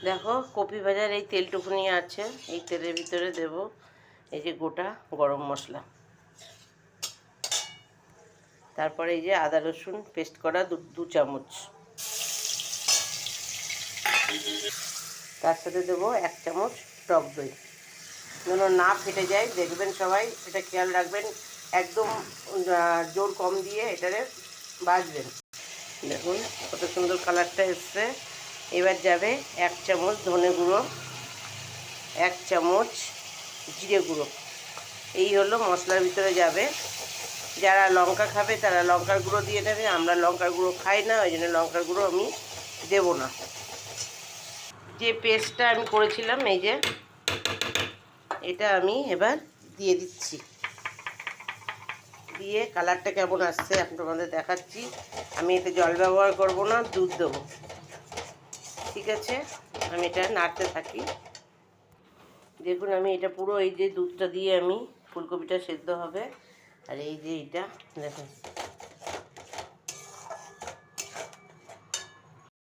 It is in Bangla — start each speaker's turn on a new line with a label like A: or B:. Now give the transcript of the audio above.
A: দেখো কপি ভাজার এই তেলটুকুনি আছে, এই তেলের ভিতরে দেব এই যে গোটা গরম মশলা, তারপরে এই যে আদা রসুন পেস্ট করা দু চামচ, তার সাথে দেবো 1 চামচ টক দই, যেন না ফেটে যায়। দেখবেন সবাই এটা খেয়াল রাখবেন, একদম জোর কম দিয়ে এটারে ভাজবেন। দেখুন কত সুন্দর কালারটা এসছে। এবার যাবে 1 চামচ ধনে গুঁড়ো, 1 চামচ জিরে গুঁড়ো, এই হলো মশলার ভিতরে যাবে। যারা লঙ্কা খাবে তারা লঙ্কার গুঁড়ো দিয়ে নেবে, আমরা লঙ্কার গুঁড়ো খাই না, ওই জন্য লঙ্কার গুঁড়ো আমি দেবো না। যে পেস্টটা আমি করেছিলাম এই যে এটা আমি এবার দিয়ে দিচ্ছি, দিয়ে কালারটা কেমন আসছে আপনাদের দেখাচ্ছি। আমি এতে জল ব্যবহার করব না, দুধ দেবো। ঠিক আছে, আমি এটা নাড়তে থাকি। দেখুন আমি এটা পুরো এই যে দুধটা দিয়ে আমি ফুলকপিটা সেদ্ধ হবে, আর এই যে এটা দেখুন